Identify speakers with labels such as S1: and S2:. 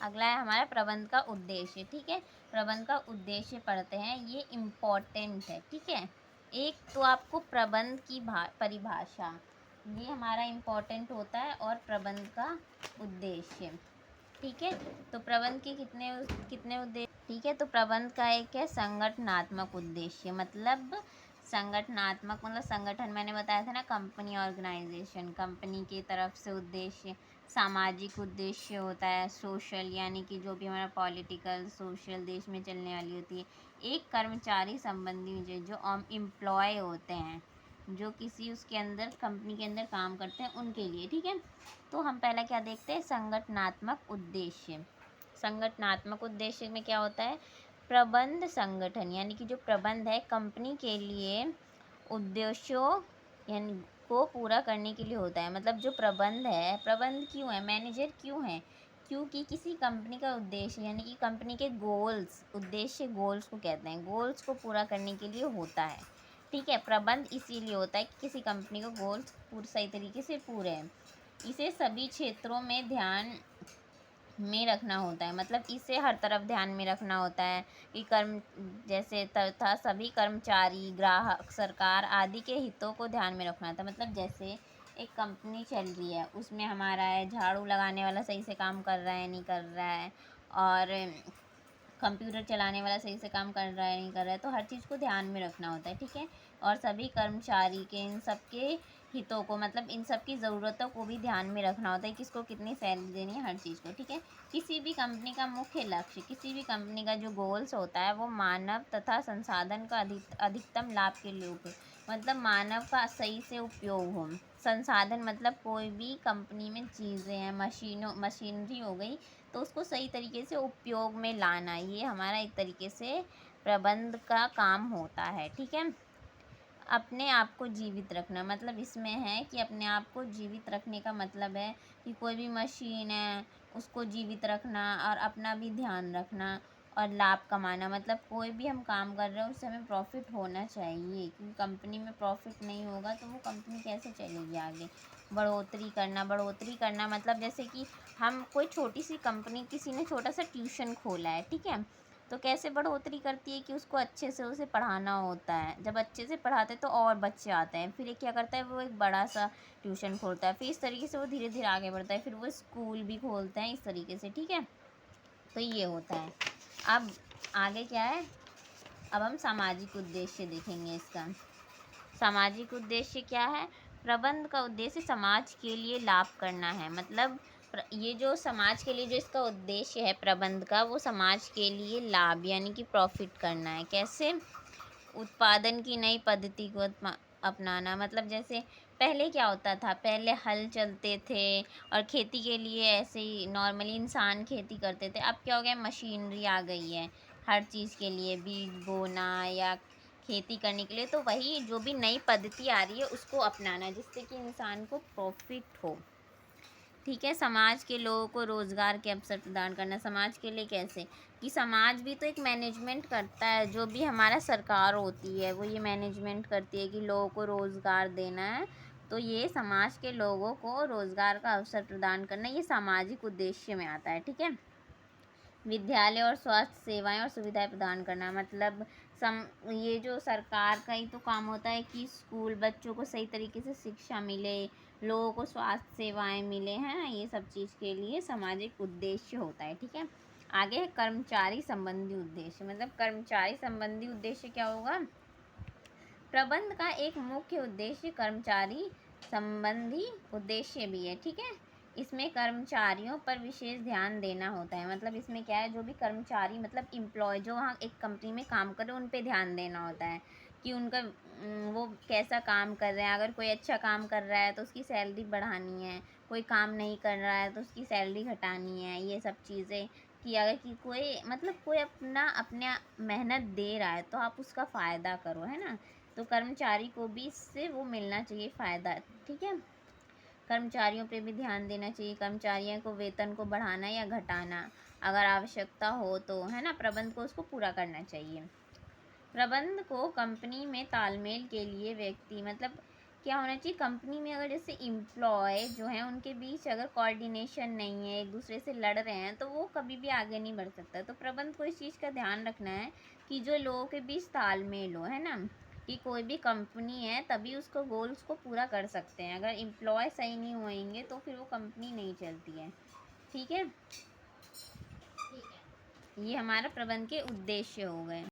S1: अगला है हमारा प्रबंध का उद्देश्य। ठीक है, प्रबंध का उद्देश्य पढ़ते हैं, ये इम्पोर्टेंट है। ठीक है, एक तो आपको प्रबंध की परिभाषा, ये हमारा इम्पोर्टेंट होता है, और प्रबंध का उद्देश्य। ठीक है, तो प्रबंध के कितने कितने उद्देश्य। ठीक है, तो प्रबंध का एक है संगठनात्मक उद्देश्य, मतलब संगठनात्मक मतलब संगठन, मैंने बताया था ना, कंपनी, ऑर्गेनाइजेशन, कंपनी की तरफ से उद्देश्य। सामाजिक उद्देश्य होता है, सोशल, यानी कि जो भी हमारा पॉलिटिकल सोशल देश में चलने वाली होती है। एक कर्मचारी संबंधी जो एम्प्लॉय होते हैं, जो किसी उसके अंदर कंपनी के अंदर काम करते हैं, उनके लिए। ठीक है, तो हम पहला क्या देखते हैं, संगठनात्मक उद्देश्य। संगठनात्मक उद्देश्य में क्या होता है, प्रबंध संगठन, यानी कि जो प्रबंध है कंपनी के लिए उद्देश्यों यानी को पूरा करने के लिए होता है। मतलब जो प्रबंध है, प्रबंध क्यों है, मैनेजर क्यों है, क्योंकि किसी कंपनी का उद्देश्य यानी कि कंपनी के गोल्स, उद्देश्य गोल्स को कहते हैं, गोल्स को पूरा करने के लिए होता है। ठीक है, प्रबंध इसीलिए होता है कि किसी कंपनी को गोल्स सही तरीके से पूरे हैं। इसे सभी क्षेत्रों में ध्यान में रखना होता है, मतलब इसे हर तरफ ध्यान में रखना होता है कि जैसे तथा सभी कर्मचारी, ग्राहक, सरकार आदि के हितों को ध्यान में रखना था। मतलब जैसे एक कंपनी चल रही है, उसमें हमारा है झाड़ू लगाने वाला सही से काम कर रहा है नहीं कर रहा है, और कंप्यूटर चलाने वाला सही से काम कर रहा है नहीं कर रहा है, तो हर चीज़ को ध्यान में रखना होता है। ठीक है, और सभी कर्मचारी के इन सब के हितों को, मतलब इन सब की ज़रूरतों को भी ध्यान में रखना होता है, किसको कितनी सैलरी देनी है, हर चीज़ को। ठीक है, किसी भी कंपनी का मुख्य लक्ष्य, किसी भी कंपनी का जो गोल्स होता है, वो मानव तथा संसाधन का अधिकतम लाभ के लिए उपयोग, मतलब मानव का सही से उपयोग हो। संसाधन मतलब कोई भी कंपनी में चीज़ें हैं, मशीनरी हो गई, तो उसको सही तरीके से उपयोग में लाना, ये हमारा एक तरीके से प्रबंध का काम होता है। ठीक है, अपने आप को जीवित रखना, मतलब इसमें है कि अपने आप को जीवित रखने का मतलब है कि कोई भी मशीन है उसको जीवित रखना, और अपना भी ध्यान रखना, और लाभ कमाना, मतलब कोई भी हम काम कर रहे हैं उससे हमें प्रॉफिट होना चाहिए, क्योंकि कंपनी में प्रॉफिट नहीं होगा तो वो कंपनी कैसे चलेगी आगे। बढ़ोतरी करना मतलब जैसे कि हम कोई छोटी सी कंपनी, किसी ने छोटा सा ट्यूशन खोला है, ठीक है, तो कैसे बढ़ोतरी करती है कि उसको अच्छे से उसे पढ़ाना होता है, जब अच्छे से पढ़ाते हैं तो और बच्चे आते हैं, फिर एक क्या करता है, वो एक बड़ा सा ट्यूशन खोलता है, फिर इस तरीके से वो धीरे धीरे आगे बढ़ता है, फिर वो स्कूल भी खोलते हैं इस तरीके से। ठीक है, तो ये होता है। अब आगे क्या है, अब हम सामाजिक उद्देश्य देखेंगे इसका। सामाजिक उद्देश्य क्या है, प्रबंध का उद्देश्य समाज के लिए लाभ करना है, मतलब ये जो समाज के लिए जो इसका उद्देश्य है प्रबंध का, वो समाज के लिए लाभ यानी कि प्रॉफिट करना है। कैसे, उत्पादन की नई पद्धति को अपनाना, मतलब जैसे पहले क्या होता था, पहले हल चलते थे और खेती के लिए ऐसे ही नॉर्मली इंसान खेती करते थे, अब क्या हो गया, मशीनरी आ गई है हर चीज़ के लिए, बीज बोना या खेती करने के लिए, तो वही जो भी नई पद्धति आ रही है उसको अपनाना, जिससे कि इंसान को प्रॉफिट हो। ठीक है, समाज के लोगों को रोज़गार के अवसर प्रदान करना, समाज के लिए कैसे, कि समाज भी तो एक मैनेजमेंट करता है, जो भी हमारा सरकार होती है वो ये मैनेजमेंट करती है कि लोगों को रोज़गार देना है, तो ये समाज के लोगों को रोज़गार का अवसर प्रदान करना, ये सामाजिक उद्देश्य में आता है। ठीक है, विद्यालय और स्वास्थ्य सेवाएं और सुविधाएं प्रदान करना, मतलब ये जो सरकार का ही तो काम होता है कि स्कूल बच्चों को सही तरीके से शिक्षा मिले, लोगों को स्वास्थ्य सेवाएं मिले, हैं ना, ये सब चीज़ के लिए सामाजिक उद्देश्य होता है। ठीक है, आगे है कर्मचारी संबंधी उद्देश्य, मतलब कर्मचारी संबंधी उद्देश्य क्या होगा, प्रबंध का एक मुख्य उद्देश्य कर्मचारी संबंधी उद्देश्य भी है। ठीक है, इसमें कर्मचारियों पर विशेष ध्यान देना होता है, मतलब इसमें क्या है, जो भी कर्मचारी मतलब एम्प्लॉय जो वहाँ एक कंपनी में काम कर रहे हैं उन पे ध्यान देना होता है कि उनका वो कैसा काम कर रहे हैं, अगर कोई अच्छा काम कर रहा है तो उसकी सैलरी बढ़ानी है, कोई काम नहीं कर रहा है तो उसकी सैलरी घटानी है, ये सब चीज़ें। कि अगर कि कोई मतलब कोई अपना मेहनत दे रहा है तो आप उसका फ़ायदा करो, है ना, तो कर्मचारी को भी इससे वो मिलना चाहिए फ़ायदा। ठीक है, कर्मचारियों पे भी ध्यान देना चाहिए, कर्मचारियों को वेतन को बढ़ाना या घटाना अगर आवश्यकता हो तो, है ना, प्रबंध को उसको पूरा करना चाहिए। प्रबंध को कंपनी में तालमेल के लिए व्यक्ति, मतलब क्या होना चाहिए कंपनी में, अगर जैसे एम्प्लॉय जो हैं उनके बीच अगर कोऑर्डिनेशन नहीं है, एक दूसरे से लड़ रहे हैं, तो वो कभी भी आगे नहीं बढ़ सकता। तो प्रबंध को इस चीज़ का ध्यान रखना है कि जो लोगों के बीच तालमेल हो, है ना, कि कोई भी कंपनी है तभी उसको गोल्स को पूरा कर सकते हैं। अगर एम्प्लॉय सही नहीं होएंगे तो फिर वो कंपनी नहीं चलती है। ठीक है, ये हमारा प्रबंध के उद्देश्य हो गए।